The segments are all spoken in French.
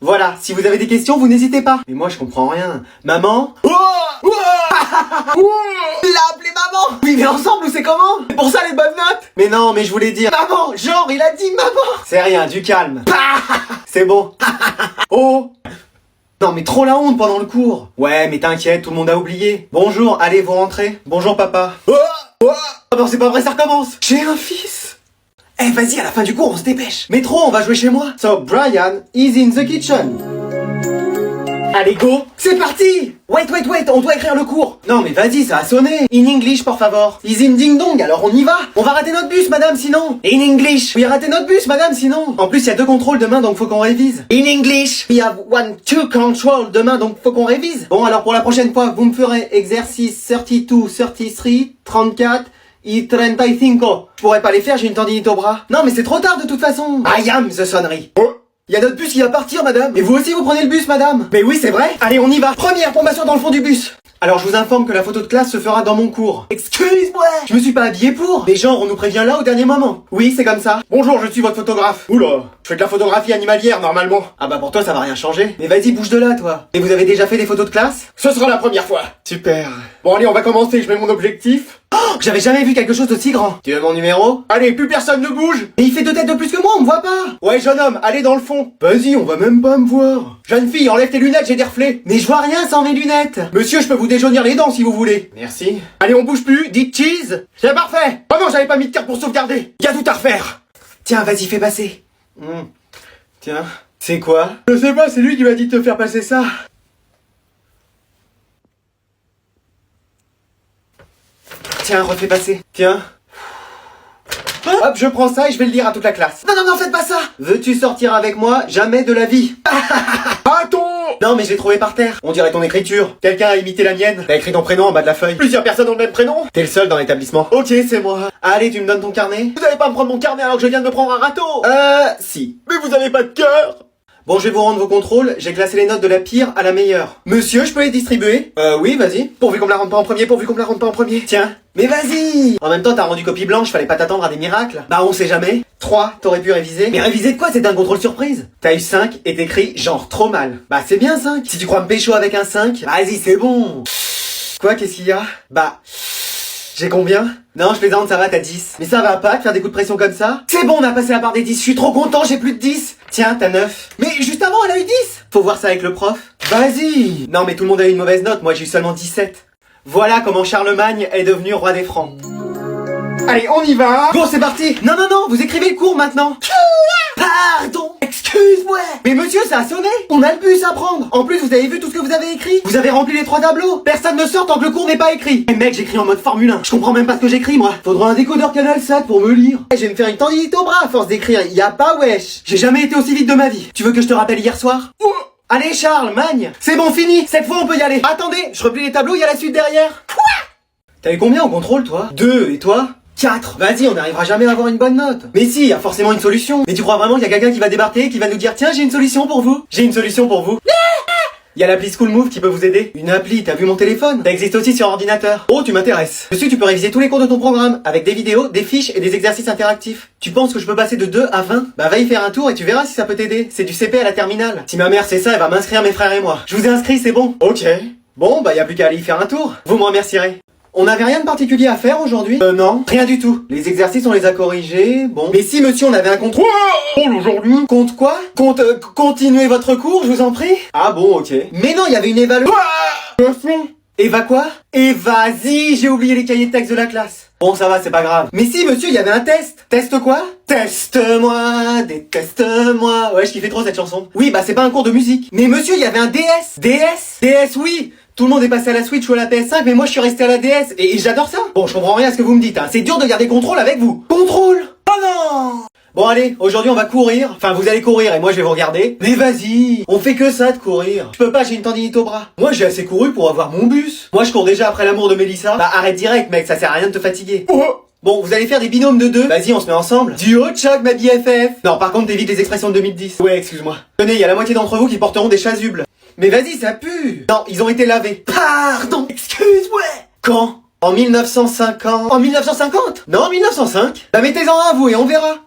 Voilà, si vous avez des questions, vous n'hésitez pas. Mais moi, je comprends rien. Maman? Oh oh il l'a appelé maman. Oui, mais ensemble, ou c'est comment? C'est pour ça les bonnes notes. Mais non, mais je voulais dire maman, genre, il a dit maman. C'est rien, du calme. C'est bon. Oh. Non mais trop la honte pendant le cours. Ouais mais t'inquiète, tout le monde a oublié. Bonjour, allez vous rentrez. Bonjour papa. Oh non c'est pas vrai, ça recommence. J'ai un fils. Eh vas-y, à la fin du cours on se dépêche. Métro, on va jouer chez moi. So Brian is in the kitchen. Allez go. C'est parti. Wait, on doit écrire le cours. Non mais vas-y, ça a sonné. In English, por favor. Is in ding dong, alors on y va. On va rater notre bus, madame, sinon. In English. Oui, rater notre bus, madame, sinon. En plus, il y a 2 contrôles demain, donc faut qu'on révise. In English. We have 2 controls demain, donc faut qu'on révise. Bon, alors pour la prochaine fois, vous me ferez exercice 32, 33, 34 et 35. Je pourrais pas les faire, j'ai une tendinite au bras. Non mais c'est trop tard de toute façon. I am the sonnerie. Il y a notre bus qui va partir, madame. Et vous aussi, vous prenez le bus, madame. Mais oui, c'est vrai. Allez, on y va. Première formation dans le fond du bus. Alors, je vous informe que la photo de classe se fera dans mon cours. Excuse-moi. Je me suis pas habillé pour. Mais genre, on nous prévient là au dernier moment. Oui, c'est comme ça. Bonjour, je suis votre photographe. Oula, je fais de la photographie animalière, normalement. Ah bah pour toi, ça va rien changer. Mais vas-y, bouge de là, toi. Et vous avez déjà fait des photos de classe? Ce sera la première fois. Super. Bon, allez, on va commencer. Je mets mon objectif. Oh, j'avais jamais vu quelque chose d'aussi grand. Tu veux mon numéro? Allez, plus personne ne bouge. Et il fait 2 têtes de plus que moi, on me voit pas. Ouais, jeune homme, allez dans le fond. Vas-y, on va même pas me voir. Jeune fille, enlève tes lunettes, j'ai des reflets. Mais je vois rien sans mes lunettes. Monsieur, je peux vous déjaunir les dents si vous voulez. Merci. Allez, on bouge plus, dites cheese. C'est parfait. Oh non, j'avais pas mis de carte pour sauvegarder. Y a tout à refaire. Tiens, vas-y, fais passer. Tiens, c'est quoi? Je sais pas, c'est lui qui m'a dit de te faire passer ça. Tiens, refais passer. Tiens. Hop, je prends ça et je vais le lire à toute la classe. Non, faites pas ça. Veux-tu sortir avec moi? Jamais de la vie. Attends. Non, mais je l'ai trouvé par terre. On dirait ton écriture. Quelqu'un a imité la mienne. T'as écrit ton prénom en bas de la feuille. Plusieurs personnes ont le même prénom. T'es le seul dans l'établissement. Ok, c'est moi. Allez, tu me donnes ton carnet? Vous allez pas me prendre mon carnet alors que je viens de me prendre un râteau? Si. Mais vous avez pas de cœur. Bon, je vais vous rendre vos contrôles, j'ai classé les notes de la pire à la meilleure. Monsieur, je peux les distribuer? Oui, vas-y. Pourvu qu'on me la rende pas en premier, Tiens. Mais vas-y! En même temps, t'as rendu copie blanche, fallait pas t'attendre à des miracles. Bah, on sait jamais. 3, t'aurais pu réviser. Mais réviser de quoi? C'était un contrôle surprise. T'as eu 5 et t'écris genre trop mal. Bah, c'est bien 5. Si tu crois me pécho avec un 5, vas-y, c'est bon. Quoi, qu'est-ce qu'il y a? Bah... J'ai combien? Non, je plaisante, ça va, t'as 10. Mais ça va pas de faire des coups de pression comme ça? C'est bon, on a passé la barre des 10, je suis trop content, j'ai plus de 10. Tiens, t'as 9. Mais juste avant, elle a eu 10. Faut voir ça avec le prof. Vas-y. Non, mais tout le monde a eu une mauvaise note, moi j'ai eu seulement 17. Voilà comment Charlemagne est devenu roi des Francs. Allez, on y va. Bon, c'est parti. Non, vous écrivez le cours maintenant. Pardon. Excuse-moi. Mais monsieur, ça a sonné. On a le bus à prendre. En plus, vous avez vu tout ce que vous avez écrit? Vous avez rempli les 3 tableaux. Personne ne sort tant que le cours n'est pas écrit. Et mec, j'écris en mode Formule 1. Je comprends même pas ce que j'écris, moi. Faudra un décodeur Canal 7 pour me lire. Je vais me faire une tendinite au bras à force d'écrire. Y a pas wesh. J'ai jamais été aussi vite de ma vie. Tu veux que je te rappelle hier soir? Allez, Charles, magne. C'est bon, fini. Cette fois, on peut y aller. Attendez, je replie les tableaux, y a la suite derrière. Quoi? T'as eu combien au contrôle, toi? 2, et toi? 4. Vas-y, on n'arrivera jamais à avoir une bonne note. Mais si, y a forcément une solution. Mais tu crois vraiment qu'il y a quelqu'un qui va débarquer, qui va nous dire tiens, j'ai une solution pour vous? J'ai une solution pour vous. Il y a l'appli School Move qui peut vous aider. Une appli, t'as vu mon téléphone? Ça existe aussi sur ordinateur. Oh, tu m'intéresses. Dessus, tu peux réviser tous les cours de ton programme, avec des vidéos, des fiches et des exercices interactifs. Tu penses que je peux passer de 2 à 20? Bah va y faire un tour et tu verras si ça peut t'aider. C'est du CP à la terminale. Si ma mère sait ça, elle va m'inscrire mes frères et moi. Je vous ai inscrit, c'est bon. Ok. Bon, bah y a plus qu'à aller y faire un tour. Vous me remercierez. On n'avait rien de particulier à faire aujourd'hui? Non. Rien du tout. Les exercices, on les a corrigés, bon. Mais si, monsieur, on avait un compte... aujourd'hui. Compte quoi? Continuez votre cours, je vous en prie? Ah bon, ok. Mais non, il y avait une évaluation. Eva quoi? Et vas-y, j'ai oublié les cahiers de texte de la classe. Bon, ça va, c'est pas grave. Mais si, monsieur, il y avait un test. Test quoi? Teste-moi, déteste-moi. Ouais, je kiffais trop cette chanson. Oui, bah c'est pas un cours de musique. Mais monsieur, il y avait un DS. DS, oui. Tout le monde est passé à la Switch ou à la PS5, mais moi je suis resté à la DS, et j'adore ça. Bon, je comprends rien à ce que vous me dites, hein. C'est dur de garder contrôle avec vous. Contrôle? Oh non! Bon allez, aujourd'hui on va courir. Enfin, vous allez courir et moi je vais vous regarder. Mais vas-y, on fait que ça de courir. Je peux pas, j'ai une tendinite au bras. Moi j'ai assez couru pour avoir mon bus. Moi je cours déjà après l'amour de Mélissa. Bah arrête direct mec, ça sert à rien de te fatiguer. Bon, vous allez faire des binômes de 2. Vas-y, on se met ensemble. Duo choc ma BFF. Non, par contre, t'évites les expressions de 2010. Ouais, excuse-moi. Tenez, il y a la moitié d'entre vous qui porteront des chasubles. Mais vas-y, ça pue. Non, ils ont été lavés. Pardon, excuse-moi. Quand? En 1950. En 1950? Non, en 1905. Bah mettez-en un, vous, et on verra.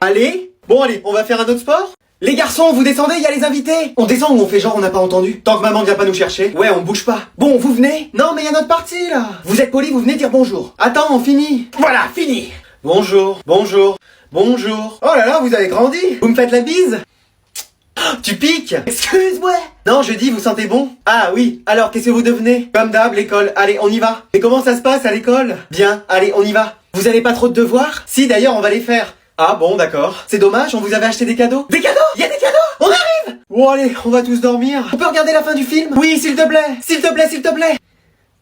Allez. Bon, allez, on va faire un autre sport? Les garçons, vous descendez, il y a les invités. On descend ou on fait genre on n'a pas entendu? Tant que maman vient pas nous chercher. Ouais, on bouge pas. Bon, vous venez? Non, mais il y a notre partie, là. Vous êtes polis, vous venez dire bonjour. Attends, on finit. Voilà, fini. Bonjour, bonjour, bonjour. Oh là là, vous avez grandi. Vous me faites la bise? Tu piques? Excuse-moi. Non, je dis, vous sentez bon? Ah oui, alors qu'est-ce que vous devenez? Comme d'hab, l'école. Allez, on y va. Et comment ça se passe à l'école? Bien, allez, on y va. Vous avez pas trop de devoirs? Si, d'ailleurs, on va les faire. Ah bon, d'accord. C'est dommage, on vous avait acheté des cadeaux. Des cadeaux? Y a des cadeaux? On arrive! Bon allez, on va tous dormir. On peut regarder la fin du film? Oui, s'il te plaît. S'il te plaît, s'il te plaît.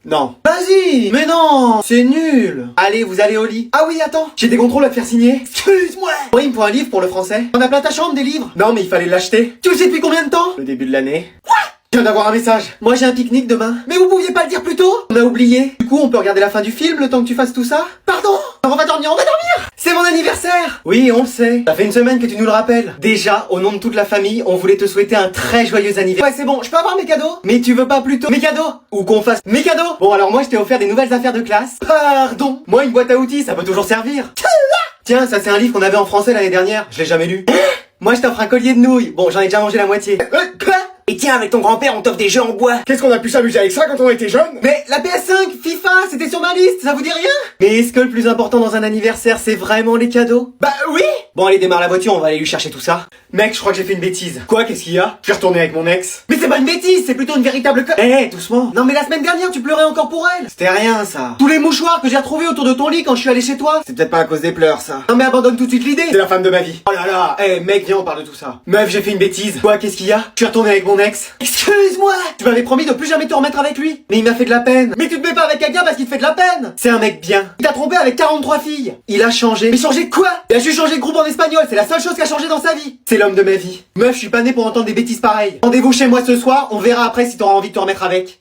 Non. Vas-y. Mais non, c'est nul. Allez, vous allez au lit. Ah oui, attends, j'ai des contrôles à te faire signer. Excuse-moi. Oui, il me faut un livre pour le français. On a plein ta chambre des livres. Non, mais il fallait l'acheter. Tu le sais depuis combien de temps? Le début de l'année. Quoi? Je viens d'avoir un message. Moi j'ai un pique-nique demain. Mais vous pouviez pas le dire plus tôt? On a oublié. Du coup, on peut regarder la fin du film le temps que tu fasses tout ça? Pardon? On va dormir, on va dormir! C'est mon anniversaire! Oui, on le sait. Ça fait une semaine que tu nous le rappelles. Déjà, au nom de toute la famille, on voulait te souhaiter un très joyeux anniversaire. Ouais, c'est bon, je peux avoir mes cadeaux? Mais tu veux pas plutôt mes cadeaux? Ou qu'on fasse mes cadeaux? Bon, alors moi je t'ai offert des nouvelles affaires de classe. Pardon? Moi, une boîte à outils, ça peut toujours servir. Tiens, ça c'est un livre qu'on avait en français l'année dernière. Je l'ai jamais lu. Moi, je t'offre un collier de nouilles. Bon, j'en ai déjà mangé la moitié. Quoi? Et tiens, avec ton grand-père, on t'offre des jeux en bois. Qu'est-ce qu'on a pu s'amuser avec ça quand on était jeunes? Mais la PS5, FIFA, c'était sur ma liste, ça vous dit rien? Mais est-ce que le plus important dans un anniversaire, c'est vraiment les cadeaux? Bah oui! Bon, allez, démarre la voiture, on va aller lui chercher tout ça. Mec, je crois que j'ai fait une bêtise. Quoi, qu'est-ce qu'il y a? Je suis retourné avec mon ex. Mais c'est pas une bêtise, c'est plutôt une véritable doucement. Non mais la semaine dernière, tu pleurais encore pour elle. C'était rien, ça. Tous les mouchoirs que j'ai retrouvés autour de ton lit quand je suis allé chez toi. C'est peut-être pas à cause des pleurs, ça. Non mais abandonne tout de suite l'idée. C'est la femme de ma vie. Oh là là, mec, viens, on parle de tout ça. Meuf, j'ai fait une bêtise. Quoi, qu'est-ce qu'il y a? Je suis retourné avec mon ex. Excuse-moi! Tu m'avais promis de plus jamais te remettre avec lui. Mais il m'a fait de la peine. Mais tu te mets pas avec quelqu'un parce qu'il te fait de la peine. C'est un mec bien. Il t'a trompé avec 43 filles. Il a changé. Mais changé de quoi? Il a juste changé de groupe en espagnol. C'est la seule chose qui a changé dans sa vie. C'est l'homme de ma vie. Meuf, je suis pas né pour entendre des bêtises pareilles. Rendez-vous chez moi ce soir, on verra après si t'auras envie de te remettre avec.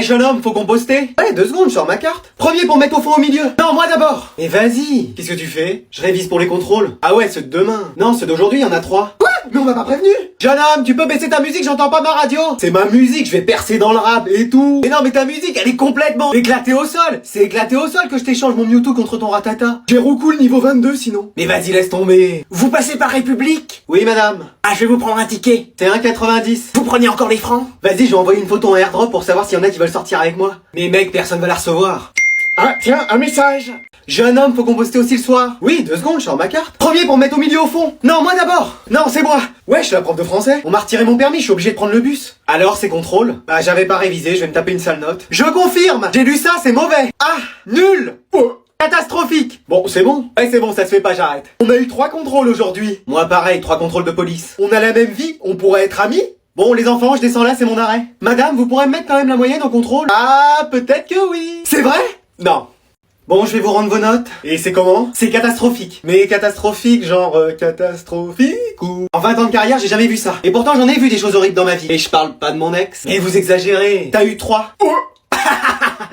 Jeune homme, faut qu'on poster. Allez, 2 secondes, je sors ma carte. Premier pour mettre au fond au milieu. Non, moi d'abord. Et vas-y. Qu'est-ce que tu fais? Je révise pour les contrôles. Ah ouais, ceux de demain. Non, ceux d'aujourd'hui, il y en a 3. Quoi? Mais on m'a pas prévenu. Jeune homme, tu peux baisser ta musique, j'entends pas ma radio. C'est ma musique, je vais percer dans le rap et tout. Mais non, mais ta musique, elle est complètement éclatée au sol. C'est éclaté au sol que je t'échange mon Mewtwo contre ton Ratata. J'ai roucoule niveau 22 sinon. Mais vas-y, laisse tomber. Vous passez par République? Oui, madame. Ah, je vais vous prendre un ticket. C'est 1,90. Vous prenez encore les francs? Vas-y, je vais envoyer une photo en airdrop pour savoir s'il y en a qui veulent sortir avec moi. Mais mec, personne va la recevoir. Ah, tiens, un message. Jeune homme, faut qu'on poste aussi le soir. Oui, 2 secondes, je sors ma carte. Premier pour mettre au milieu au fond. Non, moi d'abord. Non, c'est moi. Ouais, je suis la prof de français. On m'a retiré mon permis, je suis obligé de prendre le bus. Alors, c'est contrôle? Bah, j'avais pas révisé, je vais me taper une sale note. Je confirme. J'ai lu ça, c'est mauvais. Ah, nul. Oh. Catastrophique. Bon, c'est bon. Ouais, c'est bon, ça se fait pas, j'arrête. On a eu 3 contrôles aujourd'hui. Moi, pareil, 3 contrôles de police. On a la même vie, on pourrait être amis. Bon, les enfants, je descends là, c'est mon arrêt. Madame, vous pourrez me mettre quand même la moyenne en contrôle? Ah, peut-être que oui. C'est vrai? Non. Bon, je vais vous rendre vos notes. Et c'est comment? C'est catastrophique. Mais catastrophique, genre catastrophique ou... En 20 ans de carrière, j'ai jamais vu ça. Et pourtant, j'en ai vu des choses horribles dans ma vie. Et je parle pas de mon ex. Mais vous exagérez. T'as eu 3. Oh.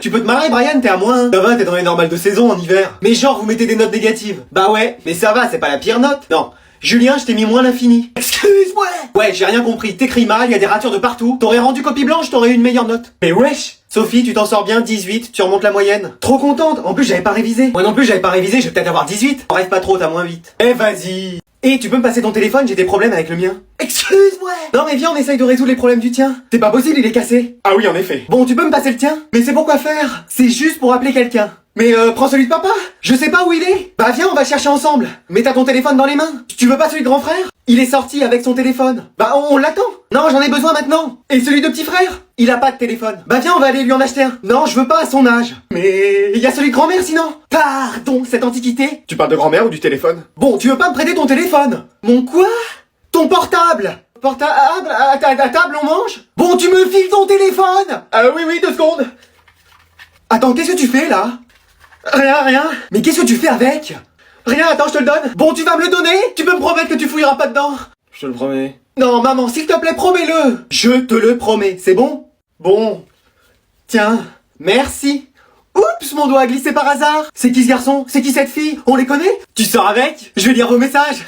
Tu peux te marrer, Brian, t'es à moins. Ça va, t'es dans les normales de saison en hiver. Mais genre, vous mettez des notes négatives. Bah ouais, mais ça va, c'est pas la pire note. Non. Julien, je t'ai mis moins l'infini. Excuse-moi. Ouais, j'ai rien compris. T'écris mal, y a des ratures de partout. T'aurais rendu copie blanche, t'aurais eu une meilleure note. Mais wesh. Sophie, tu t'en sors bien, 18, tu remontes la moyenne. Trop contente. En plus, j'avais pas révisé. Moi non plus, j'avais pas révisé, je vais peut-être avoir 18. Rêve pas trop, t'as moins 8. Vas-y. Et tu peux me passer ton téléphone, j'ai des problèmes avec le mien. Excuse-moi. Non mais viens, on essaye de résoudre les problèmes du tien. C'est pas possible, il est cassé. Ah oui, en effet. Bon, tu peux me passer le tien? Mais c'est pour quoi faire? C'est juste pour appeler quelqu'un. Mais prends celui de papa. Je sais pas où il est. Bah viens, on va le chercher ensemble. Mais t'as ton téléphone dans les mains. Tu veux pas celui de grand frère? Il est sorti avec son téléphone. Bah on l'attend. Non, j'en ai besoin maintenant. Et celui de petit frère? Il a pas de téléphone. Bah viens, on va aller lui en acheter un. Non, je veux pas à son âge. Mais il y a celui de grand-mère sinon. Pardon, cette antiquité. Tu parles de grand-mère ou du téléphone? Bon, tu veux pas me prêter ton téléphone? Mon quoi? Ton portable. Portable? À table on mange? Bon, tu me files ton téléphone. Oui, 2 secondes. Attends, qu'est-ce que tu fais là? Rien. Mais qu'est-ce que tu fais avec? Rien, attends, je te le donne. Bon, tu vas me le donner? Tu peux me promettre que tu fouilleras pas dedans? Je te le promets. Non, maman, s'il te plaît, promets-le. Je te le promets, c'est bon? Bon. Tiens, merci. Oups, mon doigt a glissé par hasard. C'est qui ce garçon? C'est qui cette fille? On les connaît? Tu sors avec? Je vais lire vos messages.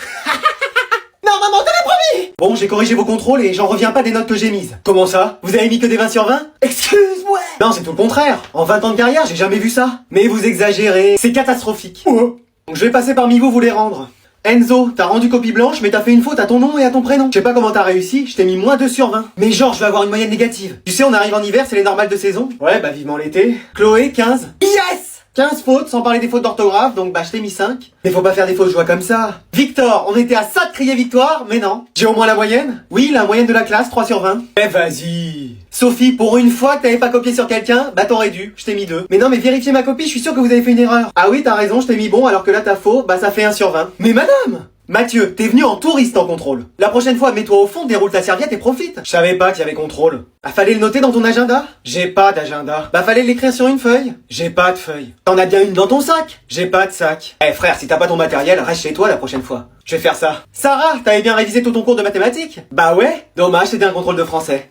Non, maman, te l'ai promis. Bon, j'ai corrigé vos contrôles et j'en reviens pas des notes que j'ai mises. Comment ça? Vous avez mis que des 20 sur 20? Excuse-moi. Non, c'est tout le contraire. En 20 ans de carrière, j'ai jamais vu ça. Mais vous exagérez. C'est catastrophique. Oh. Donc je vais passer parmi vous les rendre. Enzo, t'as rendu copie blanche, mais t'as fait une faute à ton nom et à ton prénom. Je sais pas comment t'as réussi, je t'ai mis moins 2 sur 20. Mais genre, je vais avoir une moyenne négative. Tu sais, on arrive en hiver, c'est les normales de saison. Ouais, bah vivement l'été. Chloé, 15. Yes! 15 fautes, sans parler des fautes d'orthographe, donc bah je t'ai mis 5. Mais faut pas faire des fausses joies comme ça. Victor, on était à ça de crier victoire, mais non. J'ai au moins la moyenne? Oui, la moyenne de la classe, 3 sur 20. Eh vas-y. Sophie, pour une fois que t'avais pas copié sur quelqu'un, bah t'aurais dû, je t'ai mis 2. Mais non, mais vérifiez ma copie, je suis sûr que vous avez fait une erreur. Ah oui, t'as raison, je t'ai mis bon, alors que là t'as faux, bah ça fait 1 sur 20. Mais madame! Mathieu, t'es venu en touriste en contrôle. La prochaine fois, mets-toi au fond, déroule ta serviette et profite. Je savais pas qu'il y avait contrôle. Bah fallait le noter dans ton agenda. J'ai pas d'agenda. Bah fallait l'écrire sur une feuille. J'ai pas de feuille. T'en as bien une dans ton sac. J'ai pas de sac. Eh frère, si t'as pas ton matériel, reste chez toi la prochaine fois. Je vais faire ça. Sarah, t'avais bien révisé tout ton cours de mathématiques? Bah ouais. Dommage, c'était un contrôle de français.